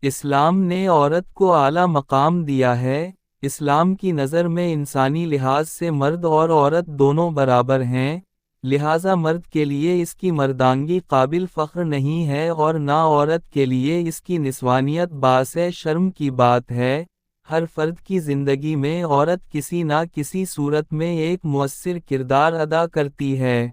اسلام نے عورت کو اعلیٰ مقام دیا ہے۔ اسلام کی نظر میں انسانی لحاظ سے مرد اور عورت دونوں برابر ہیں، لہٰذا مرد کے لیے اس کی مردانگی قابل فخر نہیں ہے اور نہ عورت کے لیے اس کی نسوانیت باعث شرم کی بات ہے۔ ہر فرد کی زندگی میں عورت کسی نہ کسی صورت میں ایک مؤثر کردار ادا کرتی ہے۔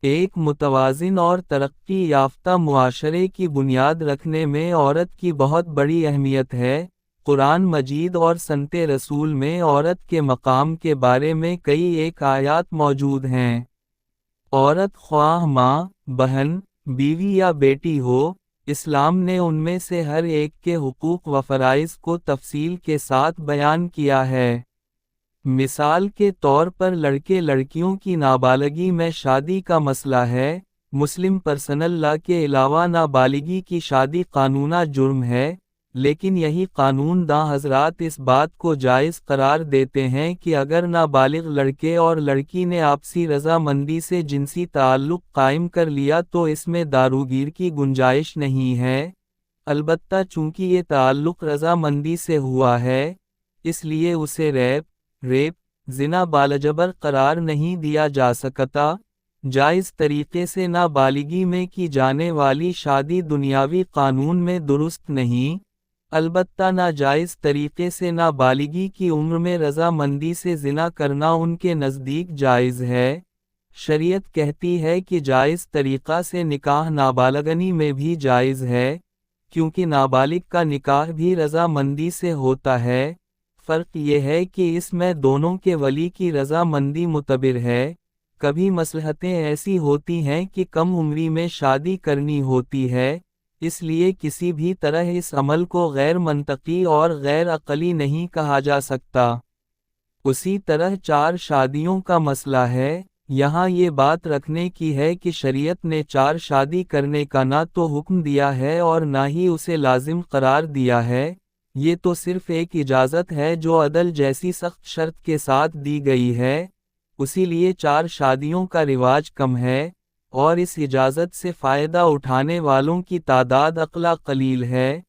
ایک متوازن اور ترقی یافتہ معاشرے کی بنیاد رکھنے میں عورت کی بہت بڑی اہمیت ہے۔ قرآن مجید اور سنت رسول میں عورت کے مقام کے بارے میں کئی ایک آیات موجود ہیں۔ عورت خواہ ماں، بہن، بیوی یا بیٹی ہو، اسلام نے ان میں سے ہر ایک کے حقوق و فرائض کو تفصیل کے ساتھ بیان کیا ہے۔ مثال کے طور پر لڑکے لڑکیوں کی نابالغی میں شادی کا مسئلہ ہے۔ مسلم پرسنل لا کے علاوہ نابالغی کی شادی قانوناً جرم ہے، لیکن یہی قانون داں حضرات اس بات کو جائز قرار دیتے ہیں کہ اگر نابالغ لڑکے اور لڑکی نے آپسی رضامندی سے جنسی تعلق قائم کر لیا تو اس میں داروگیر کی گنجائش نہیں ہے۔ البتہ چونکہ یہ تعلق رضامندی سے ہوا ہے، اس لیے اسے ریپ، زنا بالجبر قرار نہیں دیا جا سکتا۔ جائز طریقے سے نابالغی میں کی جانے والی شادی دنیاوی قانون میں درست نہیں، البتہ ناجائز طریقے سے نابالغی کی عمر میں رضامندی سے زنا کرنا ان کے نزدیک جائز ہے۔ شریعت کہتی ہے کہ جائز طریقہ سے نکاح نابالغنی میں بھی جائز ہے، کیونکہ نابالغ کا نکاح بھی رضامندی سے ہوتا ہے۔ فرق یہ ہے کہ اس میں دونوں کے ولی کی رضامندی معتبر ہے۔ کبھی مصلحتیں ایسی ہوتی ہیں کہ کم عمری میں شادی کرنی ہوتی ہے، اس لیے کسی بھی طرح اس عمل کو غیر منطقی اور غیر عقلی نہیں کہا جا سکتا۔ اسی طرح 4 شادیوں کا مسئلہ ہے۔ یہاں یہ بات رکھنے کی ہے کہ شریعت نے 4 شادی کرنے کا نہ تو حکم دیا ہے اور نہ ہی اسے لازم قرار دیا ہے، یہ تو صرف ایک اجازت ہے جو عدل جیسی سخت شرط کے ساتھ دی گئی ہے۔ اسی لیے 4 شادیوں کا رواج کم ہے، اور اس اجازت سے فائدہ اٹھانے والوں کی تعداد عقلا قلیل ہے۔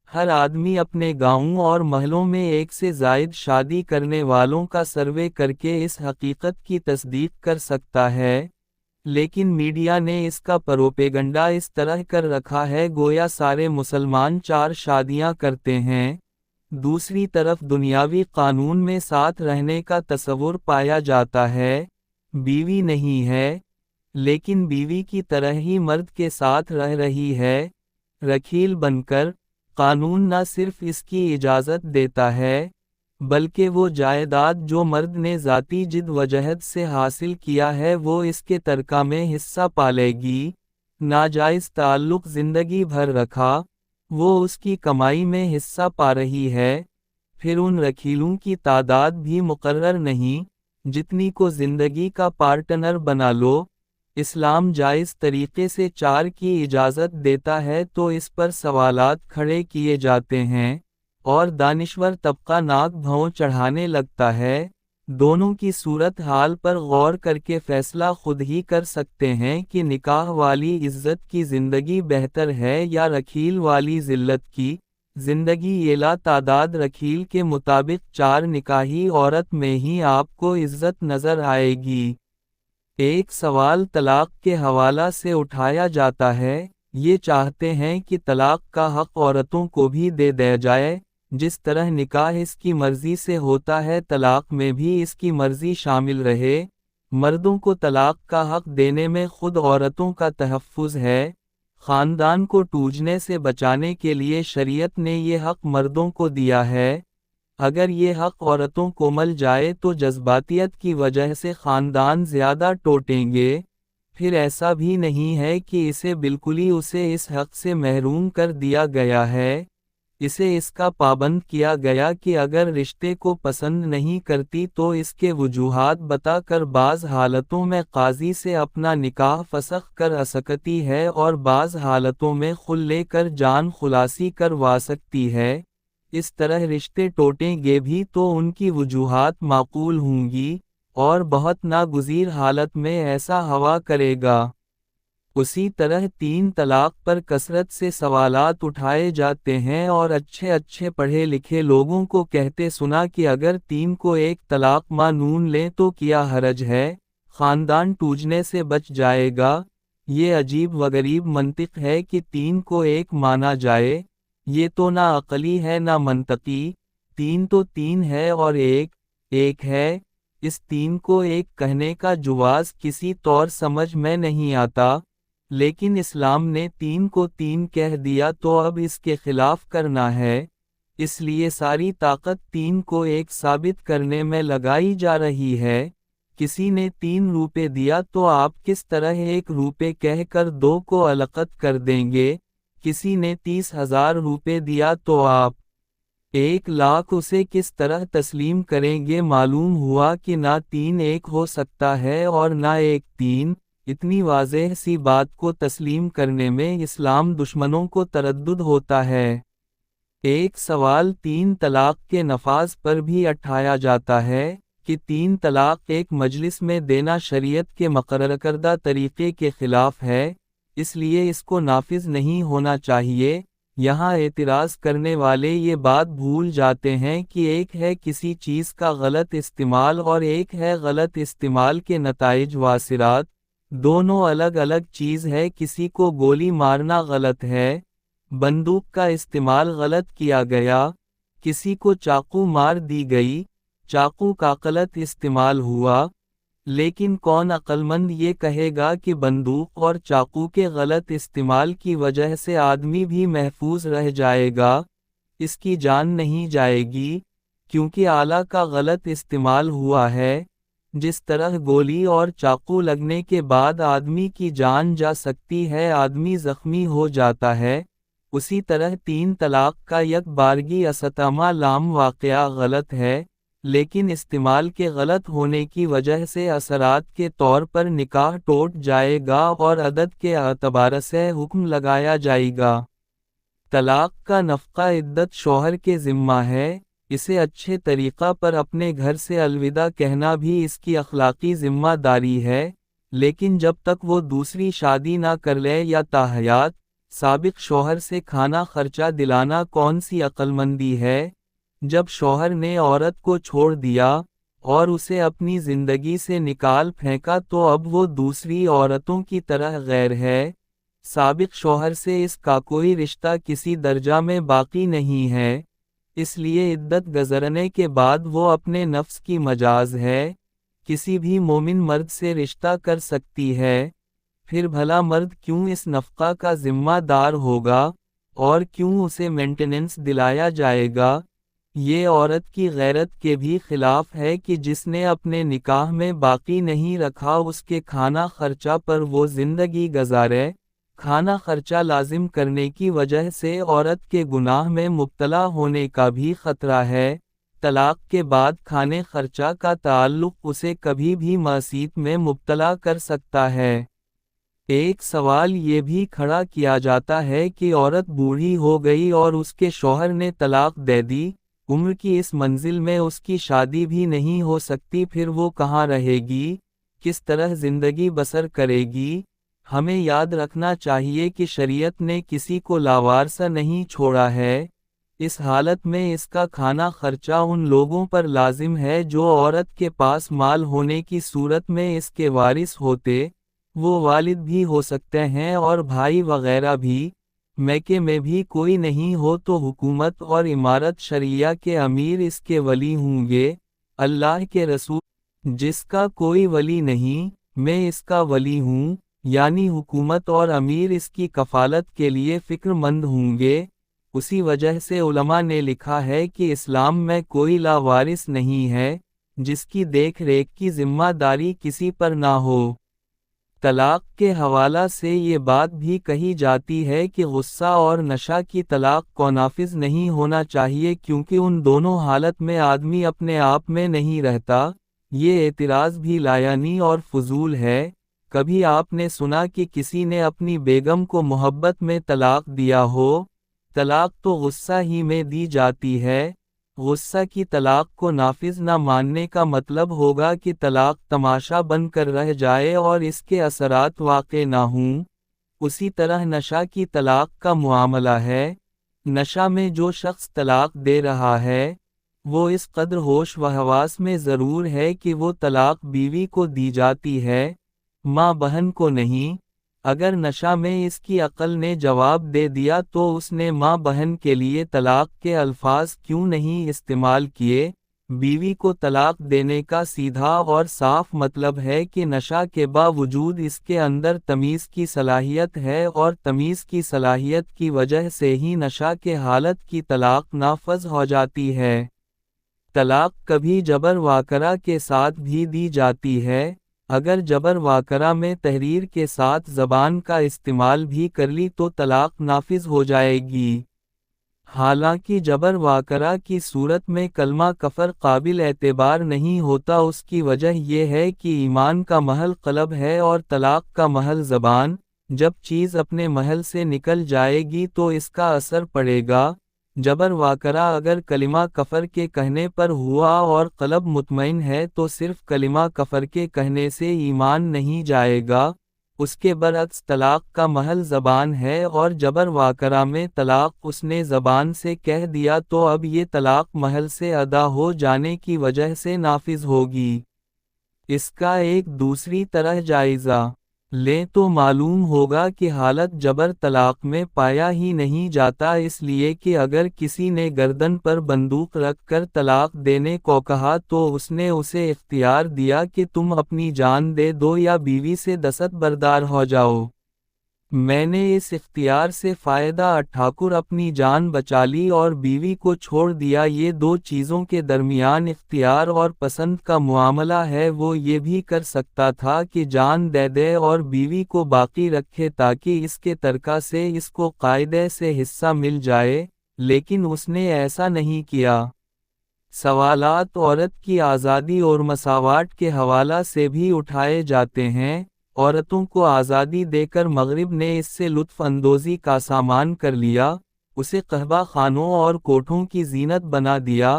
ہر آدمی اپنے گاؤں اور محلوں میں ایک سے زائد شادی کرنے والوں کا سروے کر کے اس حقیقت کی تصدیق کر سکتا ہے، لیکن میڈیا نے اس کا پروپیگنڈا اس طرح کر رکھا ہے گویا سارے مسلمان 4 شادیاں کرتے ہیں۔ دوسری طرف دنیاوی قانون میں ساتھ رہنے کا تصور پایا جاتا ہے۔ بیوی نہیں ہے، لیکن بیوی کی طرح ہی مرد کے ساتھ رہ رہی ہے، رکھیل بن کر۔ قانون نہ صرف اس کی اجازت دیتا ہے، بلکہ وہ جائیداد جو مرد نے ذاتی جد وجہد سے حاصل کیا ہے وہ اس کے ترکہ میں حصہ پالے گی۔ ناجائز تعلق زندگی بھر رکھا، وہ اس کی کمائی میں حصہ پا رہی ہے۔ پھر ان رکھیلوں کی تعداد بھی مقرر نہیں، جتنی کو زندگی کا پارٹنر بنا لو۔ اسلام جائز طریقے سے 4 کی اجازت دیتا ہے تو اس پر سوالات کھڑے کیے جاتے ہیں، اور دانشور طبقہ ناک بھوں چڑھانے لگتا ہے۔ دونوں کی صورت حال پر غور کر کے فیصلہ خود ہی کر سکتے ہیں کہ نکاح والی عزت کی زندگی بہتر ہے یا رکھیل والی ذلت کی زندگی۔ اعلیٰ تعداد رکھیل کے مطابق 4 نکاحی عورت میں ہی آپ کو عزت نظر آئے گی۔ ایک سوال طلاق کے حوالہ سے اٹھایا جاتا ہے، یہ چاہتے ہیں کہ طلاق کا حق عورتوں کو بھی دے دیا جائے، جس طرح نکاح اس کی مرضی سے ہوتا ہے طلاق میں بھی اس کی مرضی شامل رہے۔ مردوں کو طلاق کا حق دینے میں خود عورتوں کا تحفظ ہے۔ خاندان کو ٹوٹنے سے بچانے کے لیے شریعت نے یہ حق مردوں کو دیا ہے۔ اگر یہ حق عورتوں کو مل جائے تو جذباتیت کی وجہ سے خاندان زیادہ ٹوٹیں گے۔ پھر ایسا بھی نہیں ہے کہ اسے بالکل ہی اسے اس حق سے محروم کر دیا گیا ہے، اسے اس کا پابند کیا گیا کہ اگر رشتے کو پسند نہیں کرتی تو اس کے وجوہات بتا کر بعض حالتوں میں قاضی سے اپنا نکاح فسخ کر سکتی ہے اور بعض حالتوں میں خل لے کر جان خلاصی کروا سکتی ہے۔ اس طرح رشتے ٹوٹیں گے بھی تو ان کی وجوہات معقول ہوں گی، اور بہت ناگزیر حالت میں ایسا ہوا کرے گا۔ اسی طرح تین طلاق پر کثرت سے سوالات اٹھائے جاتے ہیں اور اچھے پڑھے لکھے لوگوں کو کہتے سنا کہ اگر تین کو ایک طلاق مانون لیں تو کیا حرج ہے، خاندان ٹوٹنے سے بچ جائے گا۔ یہ عجیب وغریب منطق ہے کہ تین کو ایک مانا جائے، یہ تو نہ عقلی ہے نہ منطقی، تین تو تین ہے اور ایک ہے، اس تین کو ایک کہنے کا جواز کسی طور سمجھ میں نہیں آتا، لیکن اسلام نے تین کو تین کہہ دیا تو اب اس کے خلاف کرنا ہے، اس لیے ساری طاقت تین کو ایک ثابت کرنے میں لگائی جا رہی ہے۔ کسی نے 3 روپے دیا تو آپ کس طرح 1 روپے کہہ کر 2 کو علقت کر دیں گے؟ کسی نے 30,000 روپے دیا تو آپ 1,00,000 اسے کس طرح تسلیم کریں گے؟ معلوم ہوا کہ نہ 3 ایک ہو سکتا ہے اور نہ 1 3۔ اتنی واضح سی بات کو تسلیم کرنے میں اسلام دشمنوں کو تردد ہوتا ہے۔ ایک سوال 3 طلاق کے نفاذ پر بھی اٹھایا جاتا ہے کہ 3 طلاق ایک مجلس میں دینا شریعت کے مقرر کردہ طریقے کے خلاف ہے، اس لیے اس کو نافذ نہیں ہونا چاہیے۔ یہاں اعتراض کرنے والے یہ بات بھول جاتے ہیں کہ ایک ہے کسی چیز کا غلط استعمال اور ایک ہے غلط استعمال کے نتائج واثرات، دونوں الگ الگ چیز ہے۔ کسی کو گولی مارنا غلط ہے، بندوق کا استعمال غلط کیا گیا، کسی کو چاقو مار دی گئی، چاقو کا غلط استعمال ہوا، لیکن کون عقلمند یہ کہے گا کہ بندوق اور چاقو کے غلط استعمال کی وجہ سے آدمی بھی محفوظ رہ جائے گا، اس کی جان نہیں جائے گی، کیونکہ آلہ کا غلط استعمال ہوا ہے۔ جس طرح گولی اور چاقو لگنے کے بعد آدمی کی جان جا سکتی ہے، آدمی زخمی ہو جاتا ہے، اسی طرح 3 طلاق کا یک بارگی استعمال لام واقعہ غلط ہے، لیکن استعمال کے غلط ہونے کی وجہ سے اثرات کے طور پر نکاح ٹوٹ جائے گا اور عدد کے اعتبار سے حکم لگایا جائے گا۔ طلاق کا نفقہ عدت شوہر کے ذمہ ہے، اسے اچھے طریقہ پر اپنے گھر سے الوداع کہنا بھی اس کی اخلاقی ذمہ داری ہے، لیکن جب تک وہ دوسری شادی نہ کر لے یا تاحیات سابق شوہر سے کھانا خرچہ دلانا کون سی عقلمندی ہے؟ جب شوہر نے عورت کو چھوڑ دیا اور اسے اپنی زندگی سے نکال پھینکا تو اب وہ دوسری عورتوں کی طرح غیر ہے، سابق شوہر سے اس کا کوئی رشتہ کسی درجہ میں باقی نہیں ہے، اس لیے عدت گزرنے کے بعد وہ اپنے نفس کی مجاز ہے، کسی بھی مومن مرد سے رشتہ کر سکتی ہے، پھر بھلا مرد کیوں اس نفقہ کا ذمہ دار ہوگا اور کیوں اسے مینٹیننس دلایا جائے گا؟ یہ عورت کی غیرت کے بھی خلاف ہے کہ جس نے اپنے نکاح میں باقی نہیں رکھا اس کے کھانا خرچہ پر وہ زندگی گزارے۔ کھانا خرچہ لازم کرنے کی وجہ سے عورت کے گناہ میں مبتلا ہونے کا بھی خطرہ ہے۔ طلاق کے بعد کھانے خرچہ کا تعلق اسے کبھی بھی معصیت میں مبتلا کر سکتا ہے۔ ایک سوال یہ بھی کھڑا کیا جاتا ہے کہ عورت بوڑھی ہو گئی اور اس کے شوہر نے طلاق دے دی، عمر کی اس منزل میں اس کی شادی بھی نہیں ہو سکتی، پھر وہ کہاں رہے گی، کس طرح زندگی بسر کرے گی؟ ہمیں یاد رکھنا چاہیے کہ شریعت نے کسی کو لاوارث نہیں چھوڑا ہے، اس حالت میں اس کا کھانا خرچہ ان لوگوں پر لازم ہے جو عورت کے پاس مال ہونے کی صورت میں اس کے وارث ہوتے، وہ والد بھی ہو سکتے ہیں اور بھائی وغیرہ بھی۔ میکے میں بھی کوئی نہیں ہو تو حکومت اور امارت شرعیہ کے امیر اس کے ولی ہوں گے۔ اللہ کے رسول جس کا کوئی ولی نہیں، میں اس کا ولی ہوں، یعنی حکومت اور امیر اس کی کفالت کے لیے فکر مند ہوں گے۔ اسی وجہ سے علماء نے لکھا ہے کہ اسلام میں کوئی لاوارث نہیں ہے جس کی دیکھ ریکھ کی ذمہ داری کسی پر نہ ہو۔ طلاق کے حوالہ سے یہ بات بھی کہی جاتی ہے کہ غصہ اور نشہ کی طلاق کو نافذ نہیں ہونا چاہیے کیونکہ ان دونوں حالت میں آدمی اپنے آپ میں نہیں رہتا۔ یہ اعتراض بھی لایعنی اور فضول ہے۔ کبھی آپ نے سنا کہ کسی نے اپنی بیگم کو محبت میں طلاق دیا ہو؟ طلاق تو غصہ ہی میں دی جاتی ہے۔ غصہ کی طلاق کو نافذ نہ ماننے کا مطلب ہوگا کہ طلاق تماشا بن کر رہ جائے اور اس کے اثرات واقع نہ ہوں۔ اسی طرح نشہ کی طلاق کا معاملہ ہے۔ نشہ میں جو شخص طلاق دے رہا ہے، وہ اس قدر ہوش و حواس میں ضرور ہے کہ وہ طلاق بیوی کو دی جاتی ہے، ماں بہن کو نہیں۔ اگر نشہ میں اس کی عقل نے جواب دے دیا تو اس نے ماں بہن کے لیے طلاق کے الفاظ کیوں نہیں استعمال کیے؟ بیوی کو طلاق دینے کا سیدھا اور صاف مطلب ہے کہ نشہ کے باوجود اس کے اندر تمیز کی صلاحیت ہے، اور تمیز کی صلاحیت کی وجہ سے ہی نشہ کے حالت کی طلاق نافذ ہو جاتی ہے۔ طلاق کبھی جبر واقعہ کے ساتھ بھی دی جاتی ہے۔ اگر جبر واقعہ میں تحریر کے ساتھ زبان کا استعمال بھی کر لی تو طلاق نافذ ہو جائے گی۔ حالانکہ جبر واقعہ کی صورت میں کلمہ کفر قابل اعتبار نہیں ہوتا، اس کی وجہ یہ ہے کہ ایمان کا محل قلب ہے اور طلاق کا محل زبان۔ جب چیز اپنے محل سے نکل جائے گی تو اس کا اثر پڑے گا۔ جبر واقعہ اگر کلمہ کفر کے کہنے پر ہوا اور قلب مطمئن ہے تو صرف کلمہ کفر کے کہنے سے ایمان نہیں جائے گا۔ اس کے برعکس طلاق کا محل زبان ہے، اور جبر واقعہ میں طلاق اس نے زبان سے کہہ دیا تو اب یہ طلاق محل سے ادا ہو جانے کی وجہ سے نافذ ہوگی۔ اس کا ایک دوسری طرح جائزہ لیں تو معلوم ہوگا کہ حالت جبر طلاق میں پایا ہی نہیں جاتا، اس لیے کہ اگر کسی نے گردن پر بندوق رکھ کر طلاق دینے کو کہا تو اس نے اسے اختیار دیا کہ تم اپنی جان دے دو یا بیوی سے دست بردار ہو جاؤ۔ میں نے اس اختیار سے فائدہ اٹھا کر اپنی جان بچا لی اور بیوی کو چھوڑ دیا۔ یہ دو چیزوں کے درمیان اختیار اور پسند کا معاملہ ہے۔ وہ یہ بھی کر سکتا تھا کہ جان دے دے اور بیوی کو باقی رکھے تاکہ اس کے ترکہ سے اس کو قاعدے سے حصہ مل جائے، لیکن اس نے ایسا نہیں کیا۔ سوالات عورت کی آزادی اور مساوات کے حوالہ سے بھی اٹھائے جاتے ہیں۔ عورتوں کو آزادی دے کر مغرب نے اس سے لطف اندوزی کا سامان کر لیا، اسے قہوہ خانوں اور کوٹھوں کی زینت بنا دیا۔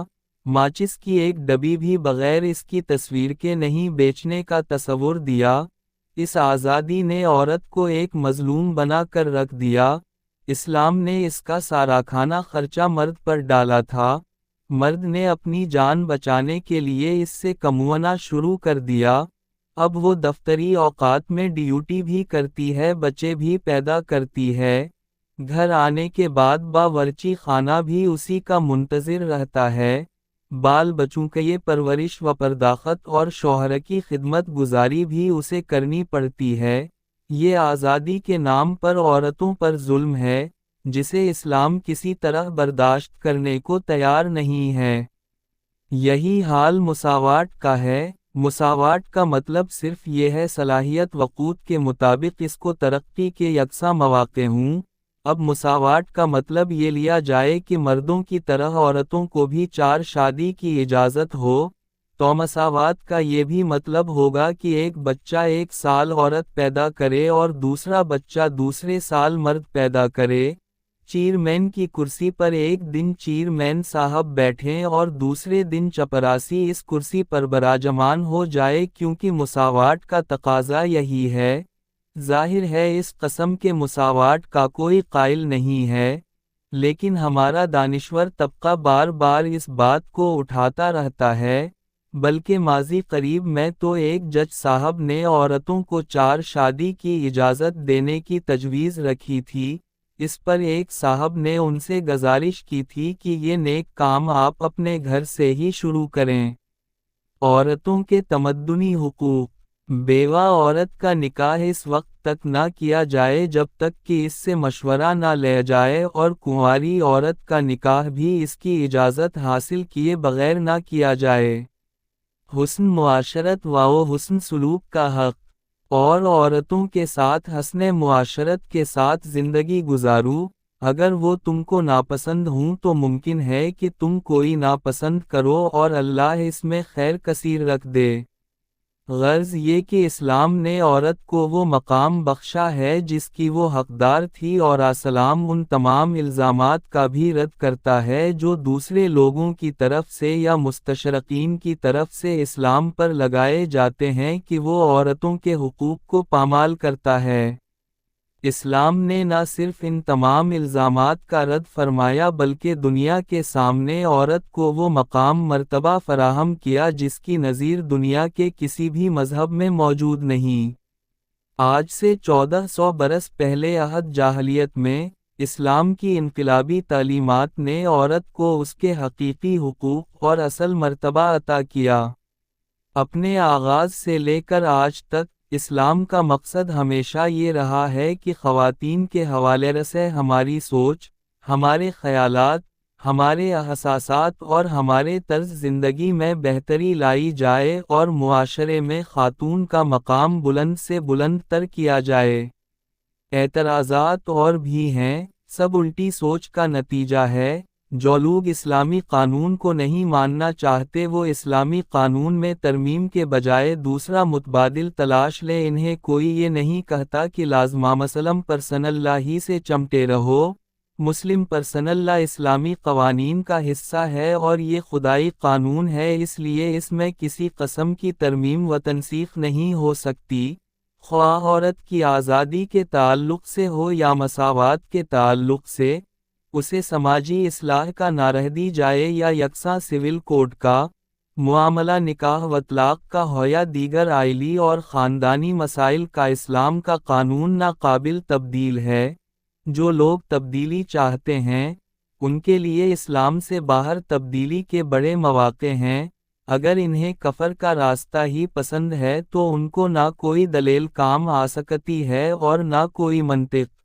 ماچس کی ایک ڈبی بھی بغیر اس کی تصویر کے نہیں بیچنے کا تصور دیا۔ اس آزادی نے عورت کو ایک مظلوم بنا کر رکھ دیا۔ اسلام نے اس کا سارا کھانا خرچہ مرد پر ڈالا تھا۔ مرد نے اپنی جان بچانے کے لیے اس سے کموانا شروع کر دیا۔ اب وہ دفتری اوقات میں ڈیوٹی بھی کرتی ہے، بچے بھی پیدا کرتی ہے، گھر آنے کے بعد باورچی خانہ بھی اسی کا منتظر رہتا ہے، بال بچوں کی پرورش و پرداخت اور شوہر کی خدمت گزاری بھی اسے کرنی پڑتی ہے۔ یہ آزادی کے نام پر عورتوں پر ظلم ہے، جسے اسلام کسی طرح برداشت کرنے کو تیار نہیں ہے۔ یہی حال مساوات کا ہے۔ مساوات کا مطلب صرف یہ ہے صلاحیت و قوت کے مطابق اس کو ترقی کے یکساں مواقع ہوں۔ اب مساوات کا مطلب یہ لیا جائے کہ مردوں کی طرح عورتوں کو بھی 4 شادی کی اجازت ہو، تو مساوات کا یہ بھی مطلب ہوگا کہ ایک بچہ ایک سال عورت پیدا کرے اور دوسرا بچہ دوسرے سال مرد پیدا کرے۔ چیئرمین کی کرسی پر ایک دن چیئرمین صاحب بیٹھیں اور دوسرے دن چپراسی اس کرسی پر براجمان ہو جائے، کیونکہ مساوات کا تقاضا یہی ہے۔ ظاہر ہے اس قسم کے مساوات کا کوئی قائل نہیں ہے، لیکن ہمارا دانشور طبقہ بار بار اس بات کو اٹھاتا رہتا ہے۔ بلکہ ماضی قریب میں تو ایک جج صاحب نے عورتوں کو 4 شادی کی اجازت دینے کی تجویز رکھی تھی۔ اس پر ایک صاحب نے ان سے گزارش کی تھی کہ یہ نیک کام آپ اپنے گھر سے ہی شروع کریں۔ عورتوں کے تمدنی حقوق۔ بیوہ عورت کا نکاح اس وقت تک نہ کیا جائے جب تک کہ اس سے مشورہ نہ لیا جائے، اور کنواری عورت کا نکاح بھی اس کی اجازت حاصل کیے بغیر نہ کیا جائے۔ حسن معاشرت و حسن سلوک کا حق۔ اور عورتوں کے ساتھ حسن معاشرت کے ساتھ زندگی گزارو۔ اگر وہ تم کو ناپسند ہوں تو ممکن ہے کہ تم کوئی ناپسند کرو اور اللہ اس میں خیر کثیر رکھ دے۔ غرض یہ کہ اسلام نے عورت کو وہ مقام بخشا ہے جس کی وہ حقدار تھی، اور اسلام ان تمام الزامات کا بھی رد کرتا ہے جو دوسرے لوگوں کی طرف سے یا مستشرقین کی طرف سے اسلام پر لگائے جاتے ہیں کہ وہ عورتوں کے حقوق کو پامال کرتا ہے۔ اسلام نے نہ صرف ان تمام الزامات کا رد فرمایا بلکہ دنیا کے سامنے عورت کو وہ مقام مرتبہ فراہم کیا جس کی نظیر دنیا کے کسی بھی مذہب میں موجود نہیں۔ آج سے 1400 برس پہلے عہد جاہلیت میں، اسلام کی انقلابی تعلیمات نے عورت کو اس کے حقیقی حقوق اور اصل مرتبہ عطا کیا۔ اپنے آغاز سے لے کر آج تک، اسلام کا مقصد ہمیشہ یہ رہا ہے کہ خواتین کے حوالے سے ہماری سوچ، ہمارے خیالات، ہمارے احساسات اور ہمارے طرز زندگی میں بہتری لائی جائے اور معاشرے میں خاتون کا مقام بلند سے بلند تر کیا جائے۔ اعتراضات اور بھی ہیں، سب الٹی سوچ کا نتیجہ ہے۔ جو لوگ اسلامی قانون کو نہیں ماننا چاہتے وہ اسلامی قانون میں ترمیم کے بجائے دوسرا متبادل تلاش لے۔ انہیں کوئی یہ نہیں کہتا کہ لازمہ مسلم پرسنل لا ہی سے چمٹے رہو۔ مسلم پرسنل لا اسلامی قوانین کا حصہ ہے اور یہ خدائی قانون ہے، اس لیے اس میں کسی قسم کی ترمیم و تنسیخ نہیں ہو سکتی، خواہ عورت کی آزادی کے تعلق سے ہو یا مساوات کے تعلق سے۔ اسے سماجی اصلاح کا نعرہ دی جائے یا یکساں سول کوڈ کا، معاملہ نکاح و طلاق کا ہو یا دیگر آئلی اور خاندانی مسائل کا، اسلام کا قانون ناقابل تبدیل ہے۔ جو لوگ تبدیلی چاہتے ہیں، ان کے لیے اسلام سے باہر تبدیلی کے بڑے مواقع ہیں۔ اگر انہیں کفر کا راستہ ہی پسند ہے تو ان کو نہ کوئی دلیل کام آ سکتی ہے اور نہ کوئی منطق۔